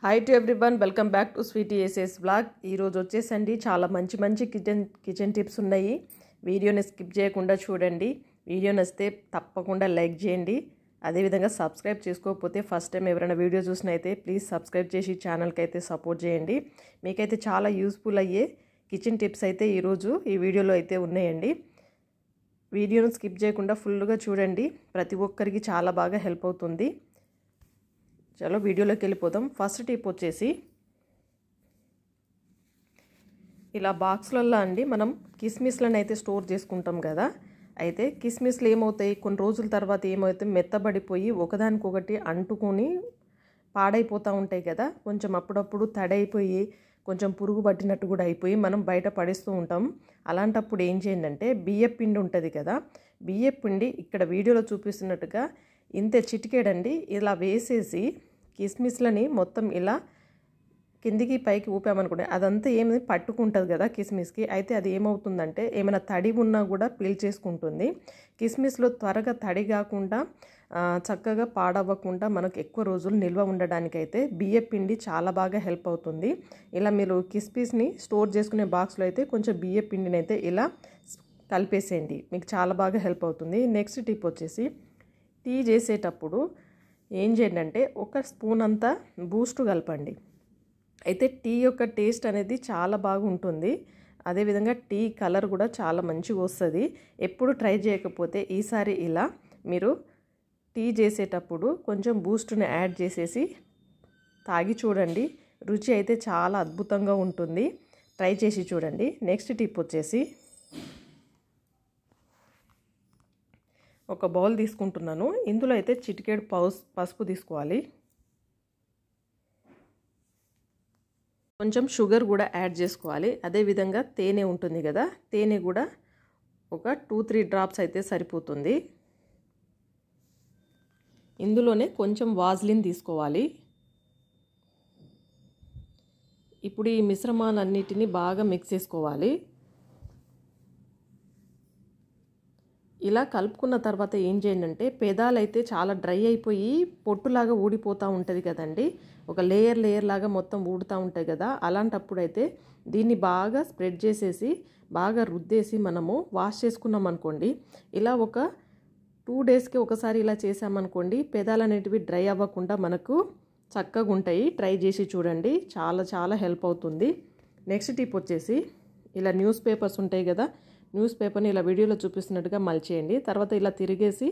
Hi to everyone, welcome back to Sweety SS blog. ఈరోజు వచ్చేసండి చాలా మంచి కిచెన్ టిప్స్ ఉన్నాయి. వీడియోని స్కిప్ చేయకుండా చూడండి. వీడియో నచ్చితే తప్పకుండా లైక్ చేయండి. అదేవిధంగా సబ్స్క్రైబ్ చేసుకోకపోతే ఫస్ట్ టైం ఎవరైనా వీడియో చూసినైతే ప్లీజ్ సబ్స్క్రైబ్ చేసి ఛానల్కి అయితే సపోర్ట్ చేయండి. మీకైతే చాలా యూస్ఫుల్ అయ్యే కిచెన్ టిప్స్ అయితే ఈరోజు ఈ వీడియోలో అయితే ఉన్నాయండి. వీడియోను స్కిప్ చేయకుండా ఫుల్గా చూడండి. ప్రతి ఒక్కరికి చాలా బాగా హెల్ప్ అవుతుంది. చలో వీడియోలోకి వెళ్ళిపోదాం. ఫస్ట్ టిప్ వచ్చేసి ఇలా బాక్స్లలో అండి మనం కిస్మిస్లను అయితే స్టోర్ చేసుకుంటాం కదా. అయితే కిస్మిస్లు ఏమవుతాయి, కొన్ని రోజుల తర్వాత ఏమవుతాయి, మెత్తబడిపోయి ఒకదానికొకటి అంటుకొని పాడైపోతూ ఉంటాయి కదా. కొంచెం అప్పుడప్పుడు తడైపోయి కొంచెం పురుగు పట్టినట్టు కూడా అయిపోయి మనం బయట పడేస్తూ ఉంటాం. అలాంటప్పుడు ఏం చేయండి, బియ్యపు పిండి ఉంటుంది కదా, బియ్యపు పిండి ఇక్కడ వీడియోలో చూపిస్తున్నట్టుగా ఇంతే చిటికేడండి ఇలా వేసేసి కిస్మిస్లని మొత్తం ఇలా కిందికి పైకి ఊపామనుకోండి, అదంతా ఏమి పట్టుకుంటుంది కదా కిస్మిస్కి. అయితే అది ఏమవుతుందంటే ఏమైనా తడి ఉన్నా కూడా పీల్చేసుకుంటుంది. కిస్మిస్లో త్వరగా తడి కాకుండా చక్కగా పాడవ్వకుండా మనకు ఎక్కువ రోజులు నిల్వ ఉండడానికైతే బియ్యపు పిండి చాలా బాగా హెల్ప్ అవుతుంది. ఇలా మీరు కిస్మిస్ని స్టోర్ చేసుకునే బాక్స్లో అయితే కొంచెం బియ్యపు పిండిని అయితే ఇలా కలిపేసేయండి, మీకు చాలా బాగా హెల్ప్ అవుతుంది. నెక్స్ట్ టిప్ వచ్చేసి టీ చేసేటప్పుడు ఏం చేయండి అంటే ఒక స్పూన్ అంతా బూస్ట్ కలపండి. అయితే టీ యొక్క టేస్ట్ అనేది చాలా బాగుంటుంది. అదేవిధంగా టీ కలర్ కూడా చాలా మంచిగా వస్తుంది. ఎప్పుడు ట్రై చేయకపోతే ఈసారి ఇలా మీరు టీ చేసేటప్పుడు కొంచెం బూస్ట్ని యాడ్ చేసేసి తాగి చూడండి. రుచి అయితే చాలా అద్భుతంగా ఉంటుంది. ట్రై చేసి చూడండి. నెక్స్ట్ టిప్ వచ్చేసి ఒక బౌల్ తీసుకుంటున్నాను. ఇందులో అయితే చిటికెడు పసుపు తీసుకోవాలి. కొంచెం షుగర్ కూడా యాడ్ చేసుకోవాలి. అదేవిధంగా తేనె ఉంటుంది కదా, తేనె కూడా ఒక 2-3 డ్రాప్స్ అయితే సరిపోతుంది. ఇందులోనే కొంచెం వాజ్లిన్ తీసుకోవాలి. ఇప్పుడు ఈ మిశ్రమాలన్నిటిని బాగా మిక్స్ చేసుకోవాలి. ఇలా కలుపుకున్న తర్వాత ఏం చేయండి అంటే పెదాలు అయితే చాలా డ్రై అయిపోయి పొట్టులాగా ఊడిపోతూ ఉంటుంది కదండి. ఒక లేయర్ లాగా మొత్తం ఊడుతూ ఉంటాయి కదా. అలాంటప్పుడు అయితే దీన్ని బాగా స్ప్రెడ్ చేసేసి బాగా రుద్దేసి మనము వాష్ చేసుకున్నాం అనుకోండి. ఇలా ఒక 2 డేస్కి ఒకసారి ఇలా చేసామనుకోండి, పెదాలు అనేటివి డ్రై అవ్వకుండా మనకు చక్కగా ఉంటాయి. ట్రై చేసి చూడండి, చాలా హెల్ప్ అవుతుంది. నెక్స్ట్ టిప్ వచ్చేసి ఇలా న్యూస్ పేపర్స్ ఉంటాయి కదా, న్యూస్ పేపర్ని ఇలా వీడియోలో చూపిస్తున్నట్టుగా మలిచేయండి. తర్వాత ఇలా తిరిగేసి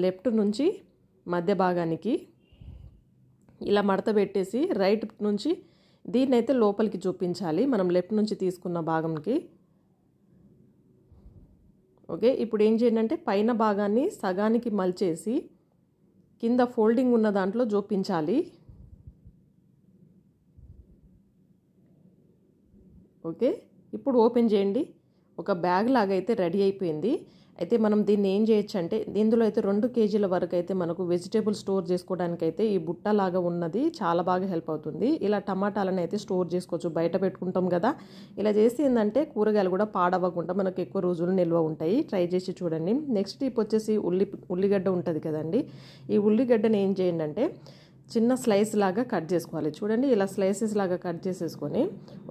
లెఫ్ట్ నుంచి మధ్య భాగానికి ఇలా మడత పెట్టేసి రైట్ నుంచి దీన్ని అయితే లోపలికి చూపించాలి, మనం లెఫ్ట్ నుంచి తీసుకున్న భాగంకి. ఓకే, ఇప్పుడు ఏం చేయండి అంటే పైన భాగాన్ని సగానికి మలిచేసి కింద ఫోల్డింగ్ ఉన్న దాంట్లో జోపించాలి. ఓకే, ఇప్పుడు ఓపెన్ చేయండి. ఒక బ్యాగ్ లాగా అయితే రెడీ అయిపోయింది. అయితే మనం దీన్ని ఏం చేయొచ్చు అంటే ఇందులో అయితే 2 కేజీల వరకు అయితే మనకు వెజిటేబుల్ స్టోర్ చేసుకోవడానికైతే ఈ బుట్ట లాగా ఉన్నది చాలా బాగా హెల్ప్ అవుతుంది. ఇలా టమాటాలను అయితే స్టోర్ చేసుకోవచ్చు, బయట పెట్టుకుంటాం కదా. ఇలా చేసి ఏంటంటే కూరగాయలు కూడా పాడవ్వకుండా మనకు ఎక్కువ రోజులు నిల్వ ఉంటాయి. ట్రై చేసి చూడండి. నెక్స్ట్ టిప్ వచ్చేసి ఉల్లిగడ్డ ఉంటుంది కదండి. ఈ ఉల్లిగడ్డని ఏం చేయండి అంటే చిన్న స్లైస్ లాగా కట్ చేసుకోవాలి. చూడండి, ఇలా స్లైసెస్ లాగా కట్ చేసేసుకొని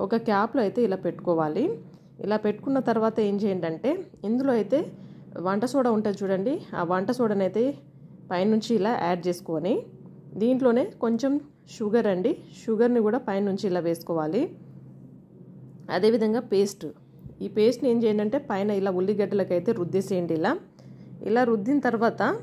ఒక క్యాప్లో అయితే ఇలా పెట్టుకోవాలి. ఇలా పెట్టుకున్న తర్వాత ఏం చేయండి అంటే ఇందులో అయితే వంట సోడా ఉంటుంది చూడండి, ఆ వంట సోడాని అయితే పైనుంచి ఇలా యాడ్ చేసుకొని దీంట్లోనే కొంచెం షుగర్ అండి, షుగర్ని కూడా పైనుంచి ఇలా వేసుకోవాలి. అదేవిధంగా ఈ పేస్ట్ని ఏం చేయండి అంటే పైన ఇలా ఉల్లిగడ్డలకైతే రుద్దేసేయండి. ఇలా రుద్దిన తర్వాత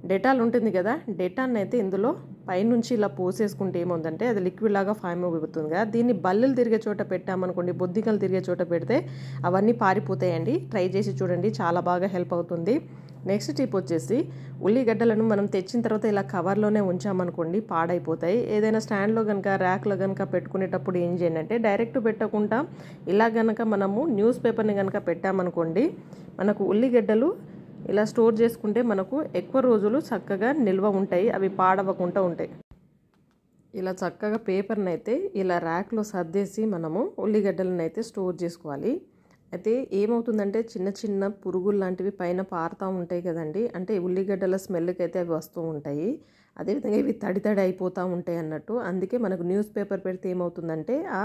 డెటాల్ ఉంటుంది కదా, డెటాల్ని అయితే ఇందులో పైనుంచి ఇలా పోసేసుకుంటే ఏముందంటే అది లిక్విడ్ లాగా ఫామ్ అవుతుంది కదా. దీన్ని బల్లులు తిరిగే చోట పెట్టామనుకోండి, బొద్దికలు తిరిగే చోట పెడితే అవన్నీ పారిపోతాయండి. ట్రై చేసి చూడండి, చాలా బాగా హెల్ప్ అవుతుంది. నెక్స్ట్ టిప్ వచ్చేసి ఉల్లిగడ్డలను మనం తెచ్చిన తర్వాత ఇలా కవర్లోనే ఉంచామనుకోండి, పాడైపోతాయి. ఏదైనా స్టాండ్లో కనుక ర్యాక్లో కనుక పెట్టుకునేటప్పుడు ఏం చేయండి అంటే డైరెక్ట్ పెట్టకుండా ఇలా కనుక మనము న్యూస్ పేపర్ని కనుక పెట్టామనుకోండి, మనకు ఉల్లిగడ్డలు ఇలా స్టోర్ చేసుకుంటే మనకు ఎక్కువ రోజులు చక్కగా నిల్వ ఉంటాయి, అవి పాడవకుండా ఉంటాయి. ఇలా చక్కగా పేపర్ని అయితే ఇలా ర్యాక్లో సర్దేసి మనము ఉల్లిగడ్డలను అయితే స్టోర్ చేసుకోవాలి. అయితే ఏమవుతుందంటే చిన్న పురుగులు లాంటివి పైన పారుతూ ఉంటాయి కదండి, అంటే ఉల్లిగడ్డల స్మెల్కి అయితే అవి వస్తూ ఉంటాయి. అదేవిధంగా ఇవి తడి తడి అయిపోతూ ఉంటాయి అన్నట్టు. అందుకే మనకు న్యూస్ పేపర్ పెడితే ఏమవుతుందంటే ఆ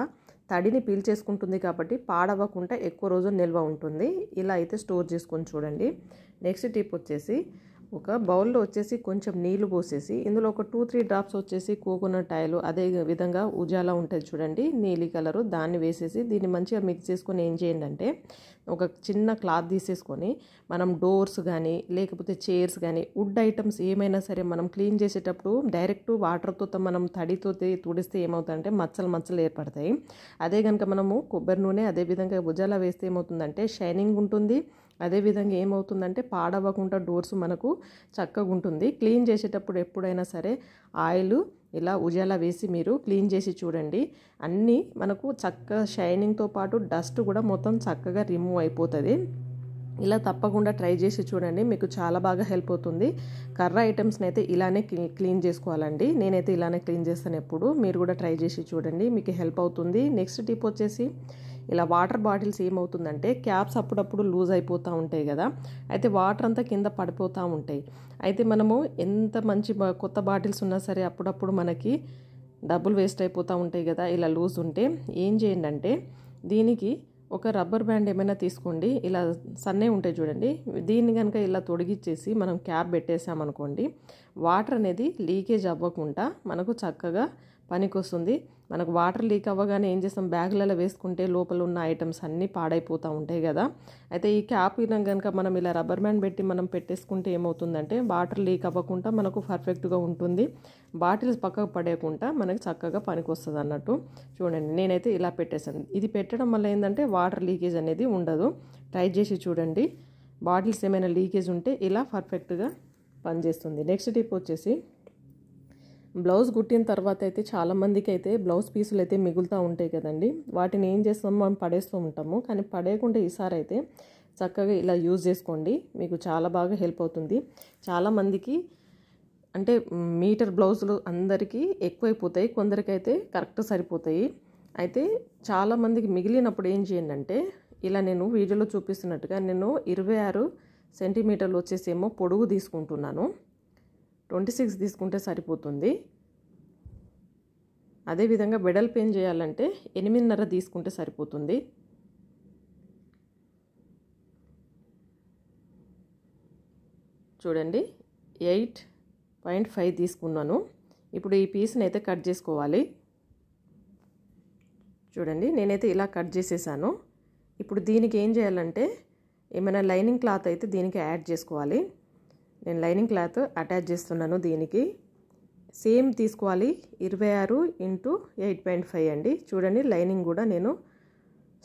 తడిని పీల్చేసుకుంటుంది కాబట్టి పాడవకుండా ఎక్కువ రోజులు నిల్వ ఉంటుంది. ఇలా అయితే స్టోర్ చేసుకొని చూడండి. నెక్స్ట్ టిప్ వచ్చేసి ఒక బౌల్లో వచ్చేసి కొంచెం నీళ్లు పోసేసి ఇందులో ఒక 2-3 డ్రాప్స్ వచ్చేసి కోకోనట్ ఆయిల్, అదే విధంగా ఉజాలా ఉంటుంది చూడండి నీలి కలరు, దాన్ని వేసేసి దీన్ని మంచిగా మిక్స్ చేసుకొని ఏం చేయండి అంటే ఒక చిన్న క్లాత్ తీసేసుకొని మనం డోర్స్ కానీ లేకపోతే చైర్స్ కానీ వుడ్ ఐటమ్స్ ఏమైనా సరే మనం క్లీన్ చేసేటప్పుడు డైరెక్ట్ వాటర్తో మనం తడితో తుడిస్తే ఏమవుతుందంటే మచ్చలు మచ్చలు ఏర్పడతాయి. అదే కనుక మనము కొబ్బరి నూనె అదేవిధంగా ఉజాలా వేస్తే ఏమవుతుందంటే షైనింగ్ ఉంటుంది. అదేవిధంగా ఏమవుతుందంటే పాడవకుండా డోర్స్ మనకు చక్కగా ఉంటుంది. క్లీన్ చేసేటప్పుడు ఎప్పుడైనా సరే ఆయిల్ ఇలా ఉజాలా వేసి మీరు క్లీన్ చేసి చూడండి. అన్నీ మనకు చక్కగా షైనింగ్తో పాటు డస్ట్ కూడా మొత్తం చక్కగా రిమూవ్ అయిపోతుంది. ఇలా తప్పకుండా ట్రై చేసి చూడండి, మీకు చాలా బాగా హెల్ప్ అవుతుంది. కర్ర ఐటమ్స్ని అయితే ఇలానే క్లీన్ చేసుకోవాలండి. నేనైతే ఇలానే క్లీన్ చేస్తాను ఎప్పుడు. మీరు కూడా ట్రై చేసి చూడండి, మీకు హెల్ప్ అవుతుంది. నెక్స్ట్ టిప్ వచ్చేసి ఇలా వాటర్ బాటిల్స్ ఏమవుతుందంటే క్యాప్స్ అప్పుడప్పుడు లూజ్ అయిపోతూ ఉంటాయి కదా, అయితే వాటర్ అంతా కింద పడిపోతూ ఉంటాయి. అయితే మనము ఎంత మంచి కొత్త బాటిల్స్ ఉన్నా సరే అప్పుడప్పుడు మనకి డబ్బులు వేస్ట్ అయిపోతూ ఉంటాయి కదా ఇలా లూజ్ ఉంటే. ఏం చేయండి అంటే దీనికి ఒక రబ్బర్ బ్యాండ్ ఏమైనా తీసుకోండి, ఇలా సన్నే ఉంటాయి చూడండి, దీన్ని కనుక ఇలా తొడిగిచ్చేసి మనం క్యాప్ పెట్టేసామనుకోండి వాటర్ అనేది లీకేజ్ అవ్వకుండా మనకు చక్కగా పనికొస్తుంది. మనకు వాటర్ లీక్ అవ్వగానే ఏం చేస్తాం, బ్యాగులలో వేసుకుంటే లోపల ఉన్న ఐటమ్స్ అన్నీ పాడైపోతూ ఉంటాయి కదా. అయితే ఈ క్యాప్ కనుక మనం ఇలా రబ్బర్ బ్యాండ్ పెట్టి మనం పెట్టేసుకుంటే ఏమవుతుందంటే వాటర్ లీక్ అవ్వకుండా మనకు పర్ఫెక్ట్గా ఉంటుంది. బాటిల్స్ పక్కకు పడేయకుండా మనకు చక్కగా పనికొస్తుంది అన్నట్టు. చూడండి నేనైతే ఇలా పెట్టేశాను. ఇది పెట్టడం వల్ల ఏంటంటే వాటర్ లీకేజ్ అనేది ఉండదు. ట్రై చేసి చూడండి. బాటిల్స్ ఏమైనా లీకేజ్ ఉంటే ఇలా పర్ఫెక్ట్గా పనిచేస్తుంది. నెక్స్ట్ టిప్ వచ్చేసి బ్లౌజ్ కుట్టిన తర్వాత అయితే చాలామందికి అయితే బ్లౌజ్ పీసులు అయితే మిగులుతూ ఉంటాయి కదండి, వాటిని ఏం చేస్తాము మనం పడేస్తూ ఉంటాము. కానీ పడేయకుండా ఈసారి అయితే చక్కగా ఇలా యూజ్ చేసుకోండి, మీకు చాలా బాగా హెల్ప్ అవుతుంది. చాలామందికి అంటే మీటర్ బ్లౌజులు అందరికీ ఎక్కువైపోతాయి, కొందరికైతే కరెక్ట్ సరిపోతాయి. అయితే చాలామందికి మిగిలినప్పుడు ఏం చేయండి అంటే ఇలా నేను వీడియోలో చూపిస్తున్నట్టుగా నేను 26 సెంటీమీటర్లు వచ్చేసేమో పొడుగు తీసుకుంటున్నాను, 26 తీసుకుంటే సరిపోతుంది. అదేవిధంగా వెడల్పు ఏం చేయాలంటే 8.5 తీసుకుంటే సరిపోతుంది. చూడండి 8.5 తీసుకున్నాను. ఇప్పుడు ఈ పీస్ని అయితే కట్ చేసుకోవాలి. చూడండి నేనైతే ఇలా కట్ చేసేసాను. ఇప్పుడు దీనికి ఏం చేయాలంటే ఏమైనా లైనింగ్ క్లాత్ అయితే దీనికి యాడ్ చేసుకోవాలి. నేను లైనింగ్ క్లాత్ అటాచ్ చేస్తున్నాను. దీనికి సేమ్ తీసుకోవాలి, 26 × 8.5 అండి. చూడండి లైనింగ్ కూడా నేను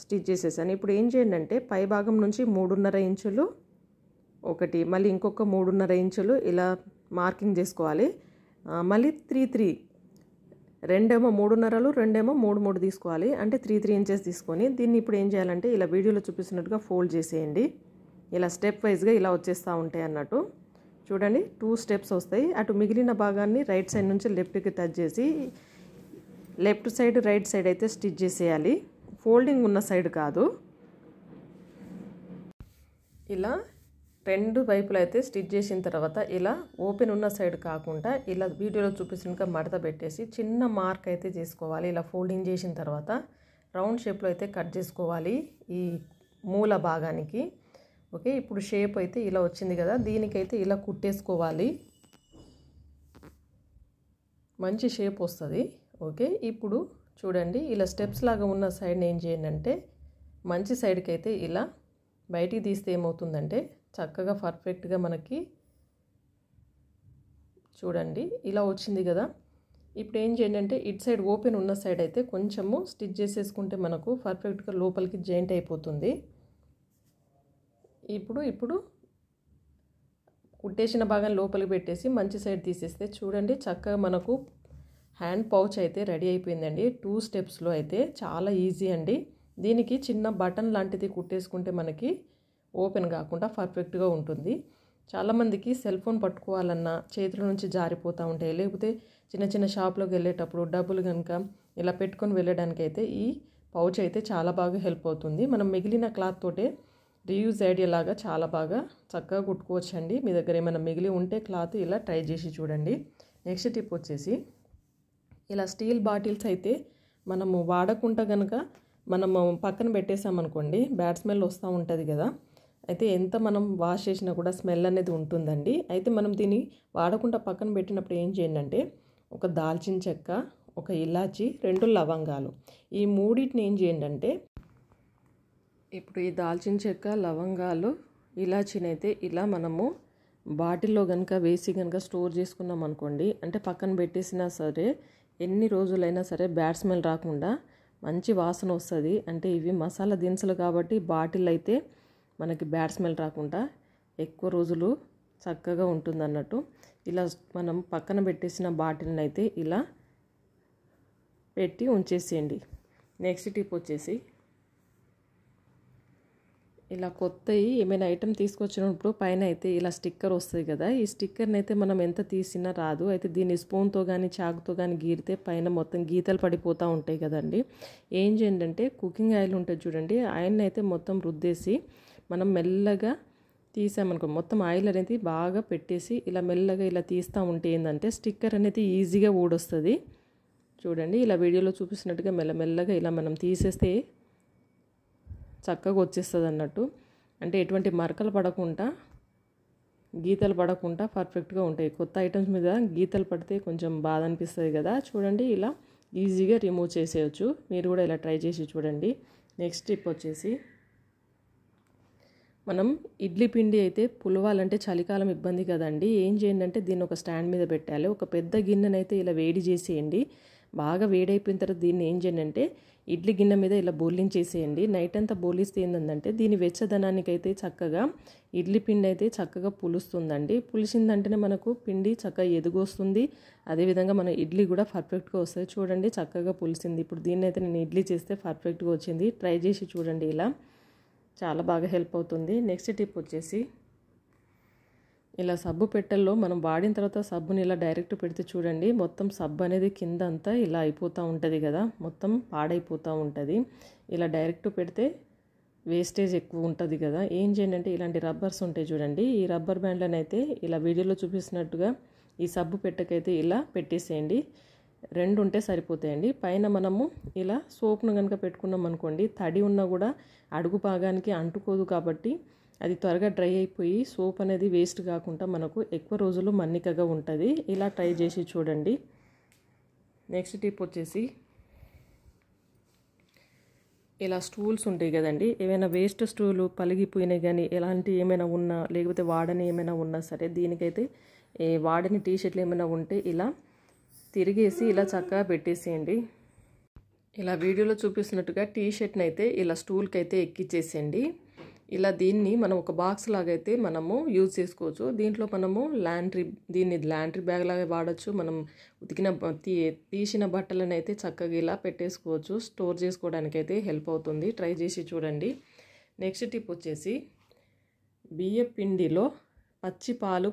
స్టిచ్ చేసేసాను. ఇప్పుడు ఏం చేయండి అంటే పై భాగం నుంచి 3.5 ఇంచులు ఒకటి, మళ్ళీ ఇంకొక 3.5 ఇంచులు ఇలా మార్కింగ్ చేసుకోవాలి. మళ్ళీ 3 రెండేమో 3.5, రెండేమో 3 తీసుకోవాలి. అంటే 3 ఇంచెస్ తీసుకొని దీన్ని ఇప్పుడు ఏం చేయాలంటే ఇలా వీడియోలో చూపిస్తున్నట్టుగా ఫోల్డ్ చేసేయండి. ఇలా స్టెప్ వైజ్గా ఇలా వచ్చేస్తూ ఉంటాయి అన్నట్టు. చూడండి 2 స్టెప్స్ వస్తాయి. అటు మిగిలిన భాగాన్ని రైట్ సైడ్ నుంచి లెఫ్ట్కి టచ్ చేసి లెఫ్ట్ సైడ్ రైట్ సైడ్ అయితే స్టిచ్ చేసేయాలి, ఫోల్డింగ్ ఉన్న సైడ్ కాదు. ఇలా 2 వైపులు అయితే స్టిచ్ చేసిన తర్వాత ఇలా ఓపెన్ ఉన్న సైడ్ కాకుండా ఇలా వీడియోలో చూపిస్తున్నట్టుగా మడత పెట్టేసి చిన్న మార్క్ అయితే చేసుకోవాలి. ఇలా ఫోల్డింగ్ చేసిన తర్వాత రౌండ్ షేప్లో అయితే కట్ చేసుకోవాలి ఈ మూల భాగానికి. ఓకే, ఇప్పుడు షేప్ అయితే ఇలా వచ్చింది కదా, దీనికైతే ఇలా కుట్టేసుకోవాలి, మంచి షేప్ వస్తుంది. ఓకే, ఇప్పుడు చూడండి ఇలా స్టెప్స్ లాగా ఉన్న సైడ్ని ఏం చేయండి అంటే మంచి సైడ్కి అయితే ఇలా బయటికి తీస్తే ఏమవుతుందంటే చక్కగా పర్ఫెక్ట్గా మనకి చూడండి ఇలా వచ్చింది కదా. ఇప్పుడు ఏం చేయండి అంటే ఇటు సైడ్ ఓపెన్ ఉన్న సైడ్ అయితే కొంచెము స్టిచ్ చేసేసుకుంటే మనకు పర్ఫెక్ట్గా లోపలికి జాయింట్ అయిపోతుంది. ఇప్పుడు కుట్టేసిన భాగం లోపలికి పెట్టేసి మంచి సైడ్ తీసేస్తే చూడండి చక్కగా మనకు హ్యాండ్ పౌచ్ అయితే రెడీ అయిపోయిందండి. 2 స్టెప్స్లో అయితే చాలా ఈజీ అండి. దీనికి చిన్న బటన్ లాంటిది కుట్టేసుకుంటే మనకి ఓపెన్ కాకుండా పర్ఫెక్ట్గా ఉంటుంది. చాలామందికి సెల్ ఫోన్ పట్టుకోవాలన్నా చేతుల నుంచి జారిపోతూ ఉంటాయి, లేకపోతే చిన్న చిన్న షాప్లోకి వెళ్ళేటప్పుడు డబ్బులు కనుక ఇలా పెట్టుకొని వెళ్ళడానికి అయితే ఈ పౌచ్ అయితే చాలా బాగా హెల్ప్ అవుతుంది. మనం మిగిలిన క్లాత్ తోటే రీయూజ్ ఐడియా లాగా చాలా బాగా చక్కగా కుట్టుకోవచ్చండి. మీ దగ్గర ఏమైనా మిగిలి ఉంటే క్లాత్ ఇలా ట్రై చేసి చూడండి. నెక్స్ట్ టిప్ వచ్చేసి ఇలా స్టీల్ బాటిల్స్ అయితే మనము వాడకుండా కనుక మనము పక్కన పెట్టేసామనుకోండి బ్యాడ్ స్మెల్ వస్తూ ఉంటుంది కదా. అయితే ఎంత మనం వాష్ చేసినా కూడా స్మెల్ అనేది ఉంటుందండి. అయితే మనం దీన్ని వాడకుండా పక్కన పెట్టినప్పుడు ఏం చేయండి అంటే ఒక దాల్చిన చెక్క, ఒక ఇలాచి, 2 లవంగాలు, ఈ మూడింటిని ఏం చేయండి అంటే ఇప్పుడు ఈ దాల్చిన చెక్క, లవంగాలు, ఇలాచీని అయితే ఇలా మనము బాటిల్లో కనుక వేసి కనుక స్టోర్ చేసుకున్నాం అనుకోండి, అంటే పక్కన పెట్టేసినా సరే ఎన్ని రోజులైనా సరే బ్యాడ్ స్మెల్ రాకుండా మంచి వాసన వస్తుంది. అంటే ఇవి మసాలా దినుసులు కాబట్టి బాటిల్ అయితే మనకి బ్యాడ్ స్మెల్ రాకుండా ఎక్కువ రోజులు చక్కగా ఉంటుంది అన్నట్టు. ఇలా మనం పక్కన పెట్టేసిన బాటిల్ని అయితే ఇలా పెట్టి ఉంచేసేయండి. నెక్స్ట్ టిప్ వచ్చేసి ఇలా కొత్తవి ఏమైనా ఐటెం తీసుకొచ్చినప్పుడు పైన అయితే ఇలా స్టిక్కర్ వస్తుంది కదా, ఈ స్టిక్కర్ని అయితే మనం ఎంత తీసినా రాదు. అయితే దీన్ని స్పూన్తో కానీ చాకుతో కానీ గీరితే పైన మొత్తం గీతలు పడిపోతూ ఉంటాయి కదండి. ఏం చేయండి అంటే కుకింగ్ ఆయిల్ ఉంటుంది చూడండి, ఆయిల్ని అయితే మొత్తం రుద్దేసి మనం మెల్లగా తీసామనుకో, మొత్తం ఆయిల్ అనేది బాగా పెట్టేసి ఇలా మెల్లగా ఇలా తీస్తూ ఉంటే ఏంటంటే స్టిక్కర్ అనేది ఈజీగా ఊడొస్తుంది. చూడండి ఇలా వీడియోలో చూపిస్తున్నట్టుగా మెల్లమెల్లగా ఇలా మనం తీసేస్తే చక్కగా వచ్చేస్తుంది అన్నట్టు. అంటే ఎటువంటి మరకలు పడకుండా, గీతలు పడకుండా పర్ఫెక్ట్గా ఉంటాయి. కొత్త ఐటమ్స్ మీద గీతలు పడితే కొంచెం బాధ అనిపిస్తుంది కదా. చూడండి ఇలా ఈజీగా రిమూవ్ చేసేయచ్చు. మీరు కూడా ఇలా ట్రై చేసి చూడండి. నెక్స్ట్ టిప్ వచ్చేసి మనం ఇడ్లీ పిండి అయితే పులవాలంటే చలికాలం ఇబ్బంది కదండి. ఏం చేయండి అంటే దీన్ని ఒక స్టాండ్ మీద పెట్టాలి. ఒక పెద్ద గిన్నెనైతే ఇలా వేడి చేసేయండి. బాగా వేడైపోయిన తర్వాత దీన్ని ఏం చేయండి అంటే ఇడ్లీ గిన్నె మీద ఇలా బోర్లించేసేయండి. నైట్ అంతా బోర్లిస్తే ఏంటంటే దీని వెచ్చదనానికి అయితే చక్కగా ఇడ్లీ పిండి అయితే చక్కగా పులుస్తుందండి. పులిసిందంటేనే మనకు పిండి చక్కగా ఎదుగొస్తుంది. అదేవిధంగా మన ఇడ్లీ కూడా పర్ఫెక్ట్గా వస్తుంది. చూడండి చక్కగా పులిసింది. ఇప్పుడు దీన్ని అయితే నేను ఇడ్లీ చేస్తే పర్ఫెక్ట్గా వచ్చింది. ట్రై చేసి చూడండి, ఇలా చాలా బాగా హెల్ప్ అవుతుంది. నెక్స్ట్ టిప్ వచ్చేసి ఇలా సబ్బు పెట్టెల్లో మనం వాడిన తర్వాత సబ్బుని ఇలా డైరెక్ట్ పెడితే చూడండి మొత్తం సబ్బు అనేది కింద అంతా ఇలా అయిపోతూ ఉంటుంది కదా, మొత్తం పాడైపోతూ ఉంటుంది. ఇలా డైరెక్ట్ పెడితే వేస్టేజ్ ఎక్కువ ఉంటుంది కదా. ఏం చేయండి అంటే ఇలాంటి రబ్బర్స్ ఉంటాయి చూడండి, ఈ రబ్బర్ బ్యాండ్లను అయితే ఇలా వీడియోలో చూపిస్తున్నట్టుగా ఈ సబ్బు పెట్టకైతే ఇలా పెట్టేసేయండి. 2 ఉంటే సరిపోతాయండి. పైన మనము ఇలా సోప్ను కనుక పెట్టుకున్నాం అనుకోండి, తడి ఉన్నా కూడా అడుగు భాగానికి అంటుకోదు కాబట్టి అది త్వరగా డ్రై అయిపోయి సోప్ అనేది వేస్ట్ కాకుండా మనకు ఎక్కువ రోజులు మన్నికగా ఉంటుంది. ఇలా ట్రై చేసి చూడండి. నెక్స్ట్ టిప్ వచ్చేసి ఇలా స్టూల్స్ ఉంటాయి కదండి, ఏమైనా వేస్ట్ స్టూలు పలిగిపోయినాయి కానీ ఎలాంటి ఏమైనా ఉన్నా లేకపోతే వాడని ఏమైనా ఉన్నా సరే దీనికైతే వాడని టీషర్ట్లు ఏమైనా ఉంటే ఇలా తిరిగేసి ఇలా చక్కగా పెట్టేసేయండి. ఇలా వీడియోలో చూపిస్తున్నట్టుగా టీషర్ట్ని అయితే ఇలా స్టూల్కి అయితే ఎక్కిచ్చేసేయండి. ఇలా దీన్ని మనం ఒక బాక్స్ లాగా అయితే మనము యూజ్ చేసుకోవచ్చు. దీంట్లో మనము దీన్ని ల్యాండ్రీ బ్యాగ్ లాగా వాడచ్చు. మనం ఉతికిన తీసిన బట్టలను అయితే చక్కగా ఇలా పెట్టేసుకోవచ్చు. స్టోర్ చేసుకోవడానికి అయితే హెల్ప్ అవుతుంది. ట్రై చేసి చూడండి. నెక్స్ట్ టిప్ వచ్చేసి బియ్య పిండిలో పచ్చి పాలు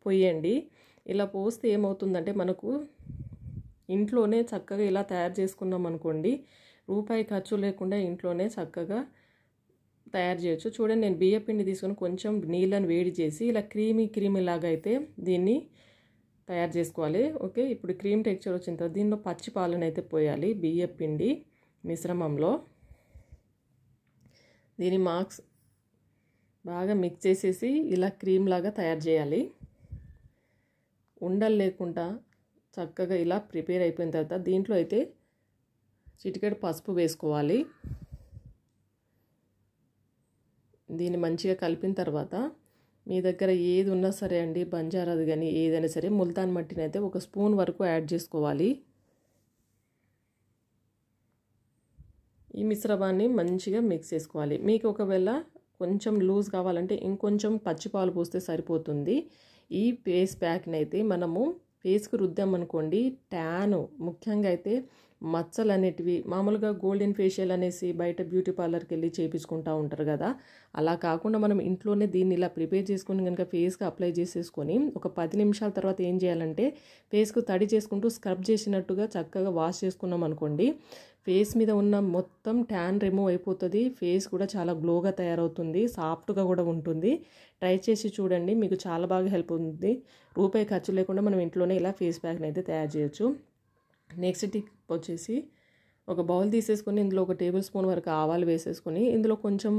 పోయండి. ఇలా పోస్తే ఏమవుతుందంటే మనకు ఇంట్లోనే చక్కగా ఇలా తయారు చేసుకున్నాం అనుకోండి, రూపాయి ఖర్చు లేకుండా ఇంట్లోనే చక్కగా తయారు చేయొచ్చు. చూడండి నేను బియ్య పిండి తీసుకొని కొంచెం నీళ్ళని వేడి చేసి ఇలా క్రీమీ లాగా అయితే దీన్ని తయారు చేసుకోవాలి. ఓకే, ఇప్పుడు క్రీమ్ టెక్స్చర్ వచ్చిన తర్వాత దీనిలో పచ్చి పాలను అయితే పోయాలి బియ్య పిండి మిశ్రమంలో. దీని బాగా మిక్స్ చేసేసి ఇలా క్రీమ్ లాగా తయారు చేయాలి. ఉండలు లేకుండా చక్కగా ఇలా ప్రిపేర్ అయిపోయిన తర్వాత దీంట్లో అయితే చిటికెడు పసుపు వేసుకోవాలి. దీన్ని మంచిగా కలిపిన తర్వాత మీ దగ్గర ఏది ఉన్నా సరే అండి, బంజారాది కానీ ఏదైనా సరే ముల్తాన్ మట్టిని అయితే 1 స్పూన్ వరకు యాడ్ చేసుకోవాలి. ఈ మిశ్రమాన్ని మంచిగా మిక్స్ చేసుకోవాలి. మీకు ఒకవేళ కొంచెం లూజ్ కావాలంటే ఇంకొంచెం పచ్చిపాలు పోస్తే సరిపోతుంది. ఈ ఫేస్ ప్యాక్ని అయితే మనము ఫేస్కి రుద్దామనుకోండి, ట్యాన్ ముఖ్యంగా అయితే మచ్చలు అనేటివి మామూలుగా గోల్డెన్ ఫేషియల్ అనేసి బయట బ్యూటీ పార్లర్కి వెళ్ళి చేయించుకుంటూ ఉంటారు కదా, అలా కాకుండా మనం ఇంట్లోనే దీన్ని ఇలా ప్రిపేర్ చేసుకొని కనుక ఫేస్కి అప్లై చేసేసుకొని ఒక 10 నిమిషాల తర్వాత ఏం చేయాలంటే ఫేస్కు తడి చేసుకుంటూ స్క్రబ్ చేసినట్టుగా చక్కగా వాష్ చేసుకున్నాం అనుకోండి, ఫేస్ మీద ఉన్న మొత్తం ట్యాన్ రిమూవ్ అయిపోతుంది. ఫేస్ కూడా చాలా గ్లోగా తయారవుతుంది, సాఫ్ట్గా కూడా ఉంటుంది. ట్రై చేసి చూడండి, మీకు చాలా బాగా హెల్ప్ అవుతుంది. రూపాయి ఖర్చు లేకుండా మనం ఇంట్లోనే ఇలా ఫేస్ ప్యాక్ని అయితే తయారు చేయొచ్చు. నెక్స్ట్ టిప్ వచ్చేసి ఒక బౌల్ తీసేసుకొని ఇందులో 1 టేబుల్ స్పూన్ వరకు ఆవాలు వేసేసుకొని ఇందులో కొంచెం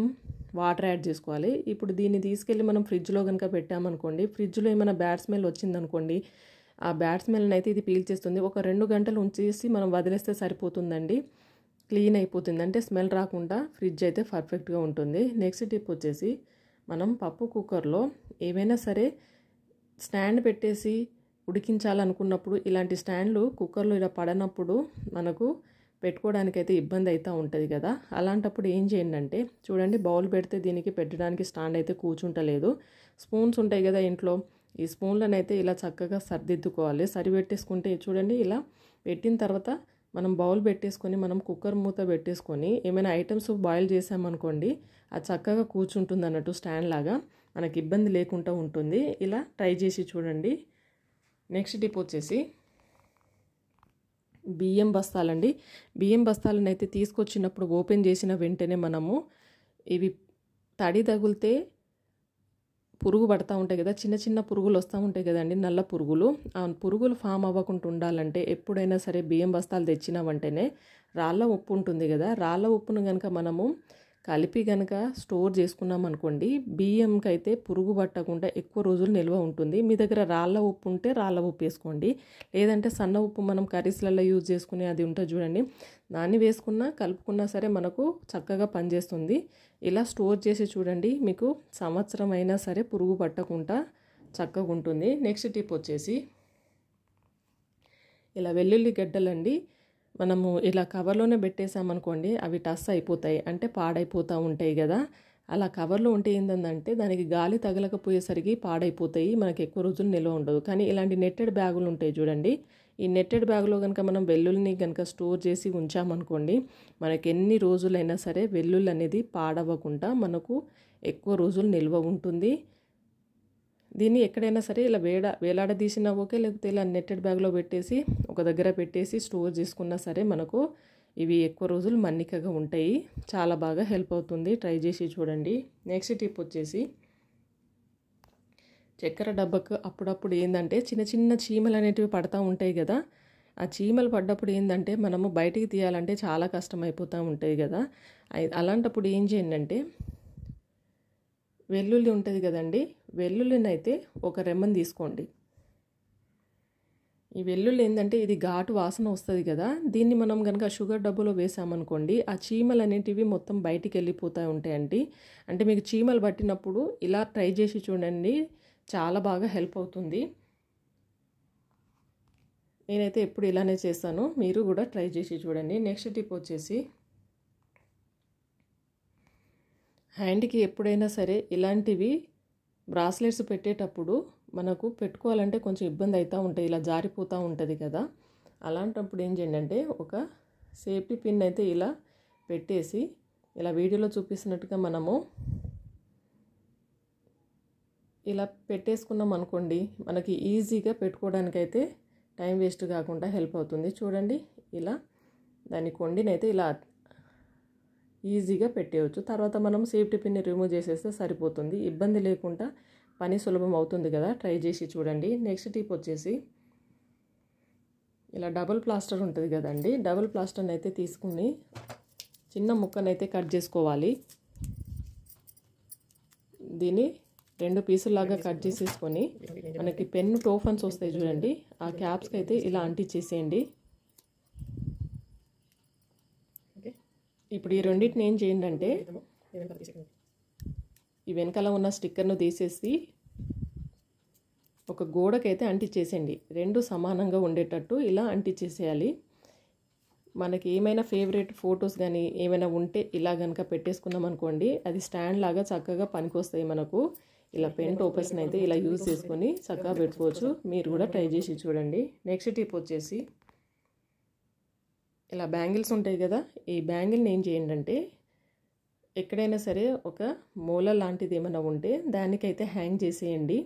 వాటర్ యాడ్ చేసుకోవాలి. ఇప్పుడు దీన్ని తీసుకెళ్ళి మనం ఫ్రిడ్జ్లో కనుక పెట్టామనుకోండి, ఫ్రిడ్జ్లో ఏమైనా బ్యాడ్ స్మెల్ వచ్చిందనుకోండి, ఆ బ్యాడ్ స్మెల్ని అయితే ఇది పీల్చేస్తుంది. ఒక 2 గంటలు ఉంచేసి మనం వదిలేస్తే సరిపోతుందండి, క్లీన్ అయిపోతుంది. అంటే స్మెల్ రాకుండా ఫ్రిడ్జ్ అయితే పర్ఫెక్ట్గా ఉంటుంది. నెక్స్ట్ టిప్ వచ్చేసి మనం పప్పు కుక్కర్లో ఏవైనా సరే స్టాండ్ పెట్టేసి ఉడికించాలనుకున్నప్పుడు ఇలాంటి స్టాండ్లు కుక్కర్లో ఇలా పడనప్పుడు మనకు పెట్టుకోవడానికైతే ఇబ్బంది అయితే ఉంటుంది కదా. అలాంటప్పుడు ఏం చేయండి అంటే, చూడండి బౌల్ పెడితే దీనికి పెట్టడానికి స్టాండ్ అయితే కూర్చుంటలేదు. స్పూన్స్ ఉంటాయి కదా ఇంట్లో, ఈ స్పూన్లను అయితే ఇలా చక్కగా సర్దిద్దుకోవాలి. సరిపెట్టేసుకుంటే చూడండి, ఇలా పెట్టిన తర్వాత మనం బౌల్ పెట్టేసుకొని మనం కుక్కర్ మూత పెట్టేసుకొని ఏమైనా ఐటమ్స్ బాయిల్ చేసామనుకోండి, అది చక్కగా కూర్చుంటుంది అన్నట్టు స్టాండ్ లాగా, మనకి ఇబ్బంది లేకుండా ఉంటుంది. ఇలా ట్రై చేసి చూడండి. నెక్స్ట్ టిప్ వచ్చేసి బియ్యం బస్తాలండి. బియ్యం బస్తాలను అయితే తీసుకొచ్చినప్పుడు ఓపెన్ చేసిన వెంటనే మనము ఇవి తడి తగిలితే పురుగు పడతా ఉంటాయి కదా, చిన్న చిన్న పురుగులు వస్తూ ఉంటాయి కదండి, నల్ల పురుగులు. ఆ పురుగులు ఫామ్ అవ్వకుండా ఉండాలంటే ఎప్పుడైనా సరే బియ్యం బస్తాలు తెచ్చిన వెంటనే రాళ్ళ ఉప్పు ఉంటుంది కదా, రాళ్ళ ఉప్పును కనుక మనము కలిపి కనుక స్టోర్ చేసుకున్నాం అనుకోండి, బియ్యంకి అయితే పురుగు పట్టకుండా ఎక్కువ రోజులు నిల్వ ఉంటుంది. మీ దగ్గర రాళ్ళ ఉప్పు ఉంటే రాళ్ళ ఉప్పు వేసుకోండి, లేదంటే సన్న ఉప్పు మనం కర్రీస్లలో యూజ్ చేసుకునే అది ఉంటుంది చూడండి, దాన్ని వేసుకున్నా కలుపుకున్నా సరే మనకు చక్కగా పనిచేస్తుంది. ఇలా స్టోర్ చేసి చూడండి, మీకు సంవత్సరం అయినా సరే పురుగు పట్టకుండా చక్కగా ఉంటుంది. నెక్స్ట్ టిప్ వచ్చేసి ఇలా వెల్లుల్లి గడ్డలండి, మనము ఇలా కవర్లోనే పెట్టేసామనుకోండి అవి టస్ అయిపోతాయి, అంటే పాడైపోతూ ఉంటాయి కదా. అలా కవర్లో ఉంటే ఏంటంటే దానికి గాలి తగలకపోయేసరికి పాడైపోతాయి, మనకి ఎక్కువ రోజులు నిల్వ ఉండదు. కానీ ఇలాంటి నెట్టెడ్ బ్యాగులు ఉంటాయి చూడండి, ఈ నెట్టెడ్ బ్యాగులో కనుక మనం వెల్లుల్లిని కనుక స్టోర్ చేసి ఉంచామనుకోండి, మనకి ఎన్ని రోజులైనా సరే వెల్లుల్లి అనేది పాడవ్వకుండా మనకు ఎక్కువ రోజులు నిల్వ ఉంటుంది. దీన్ని ఎక్కడైనా సరే ఇలా వేలాడదీసినా ఓకే, లేకపోతే ఇలా నెట్టెడ్ బ్యాగ్లో పెట్టేసి ఒక దగ్గర పెట్టేసి స్టోర్ చేసుకున్నా సరే మనకు ఇవి ఎక్కువ రోజులు మన్నికగా ఉంటాయి. చాలా బాగా హెల్ప్ అవుతుంది, ట్రై చేసి చూడండి. నెక్స్ట్ టిప్ వచ్చేసి చక్కెర డబ్బాకు అప్పుడప్పుడు ఏంటంటే చిన్న చిన్న చీమలు అనేటివి పడతా ఉంటాయి కదా, ఆ చీమలు పడ్డప్పుడు ఏంటంటే మనము బయటికి తీయాలంటే చాలా కష్టం అయిపోతూ ఉంటాయి కదా. అలాంటప్పుడు ఏం చేయండి అంటే, వెల్లుల్లి ఉంటుంది కదండి, వెల్లుల్లిని అయితే ఒక రెమ్మని తీసుకోండి. ఈ వెల్లుల్లి ఏంటంటే ఇది ఘాటు వాసన వస్తుంది కదా, దీన్ని మనం కనుక షుగర్ డబ్బాలో వేసామనుకోండి, ఆ చీమలు అనేటివి మొత్తం బయటికి వెళ్ళిపోతూ ఉంటాయండి. అంటే మీకు చీమలు పట్టినప్పుడు ఇలా ట్రై చేసి చూడండి, చాలా బాగా హెల్ప్ అవుతుంది. నేనైతే ఎప్పుడు ఇలానే చేస్తాను, మీరు కూడా ట్రై చేసి చూడండి. నెక్స్ట్ టిప్ వచ్చేసి హ్యాండ్కి ఎప్పుడైనా సరే ఇలాంటివి బ్రాస్లెట్స్ పెట్టేటప్పుడు మనకు పెట్టుకోవాలంటే కొంచెం ఇబ్బంది అవుతూ ఉంటాయి, ఇలా జారిపోతూ ఉంటుంది కదా. అలాంటప్పుడు ఏం చేయండి అంటే, ఒక సేఫ్టీ పిన్ అయితే ఇలా పెట్టేసి ఇలా వీడియోలో చూపిస్తున్నట్టుగా మనము ఇలా పెట్టేసుకున్నాం అనుకోండి, మనకి ఈజీగా పెట్టుకోవడానికైతే టైం వేస్ట్ కాకుండా హెల్ప్ అవుతుంది. చూడండి, ఇలా దాని కొండినైతే ఇలా ఈజీగా పెట్టేయచ్చు. తర్వాత మనం సేఫ్టీ పిన్ని రిమూవ్ చేసేస్తే సరిపోతుంది, ఇబ్బంది లేకుండా పని సులభం అవుతుంది కదా. ట్రై చేసి చూడండి. నెక్స్ట్ టిప్ వచ్చేసి ఇలా డబుల్ ప్లాస్టర్ ఉంటుంది కదండి, డబుల్ ప్లాస్టర్ని అయితే తీసుకుని చిన్న ముక్కనైతే కట్ చేసుకోవాలి. దీన్ని 2 పీసులాగా కట్ చేసేసుకొని మనకి పెన్ను టోఫన్స్ వస్తాయి చూడండి, ఆ క్యాప్స్కి అయితే ఇలా అంటించేసేయండి. ఇప్పుడు ఈ రెండింటిని ఏం చేయండి అంటే, ఈ వెనకాల ఉన్న స్టిక్కర్ను తీసేసి ఒక గోడకైతే అంటించేసేయండి. 2 సమానంగా ఉండేటట్టు ఇలా అంటించేసేయాలి. మనకి ఏమైనా ఫేవరెట్ ఫొటోస్ కానీ ఏమైనా ఉంటే ఇలా కనుక పెట్టేసుకున్నాం అనుకోండి, అది స్టాండ్ లాగా చక్కగా పనికొస్తాయి మనకు. ఇలా పెన్ టోపర్స్ని అయితే ఇలా యూజ్ చేసుకొని చక్కగా పెట్టుకోవచ్చు. మీరు కూడా ట్రై చేసి చూడండి. నెక్స్ట్ టిప్ వచ్చేసి ఇలా బ్యాంగిల్స్ ఉంటాయి కదా, ఈ బ్యాంగిల్ని ఏం చేయండి అంటే, ఎక్కడైనా సరే ఒక మూల లాంటిది ఏమైనా ఉంటే దానికైతే హ్యాంగ్ చేసేయండి.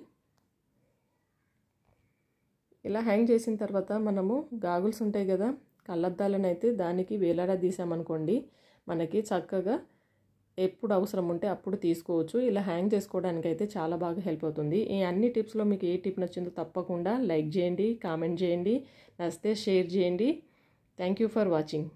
ఇలా హ్యాంగ్ చేసిన తర్వాత మనము గాగుల్స్ ఉంటాయి కదా, కళ్ళద్దాలను అయితే దానికి వేలాడదీసామనుకోండి మనకి చక్కగా ఎప్పుడు అవసరం ఉంటే అప్పుడు తీసుకోవచ్చు. ఇలా హ్యాంగ్ చేసుకోవడానికి అయితే చాలా బాగా హెల్ప్ అవుతుంది. ఈ అన్ని టిప్స్లో మీకు ఏ టిప్ నచ్చిందో తప్పకుండా లైక్ చేయండి, కామెంట్ చేయండి, నచ్చితే షేర్ చేయండి. Thank you for watching.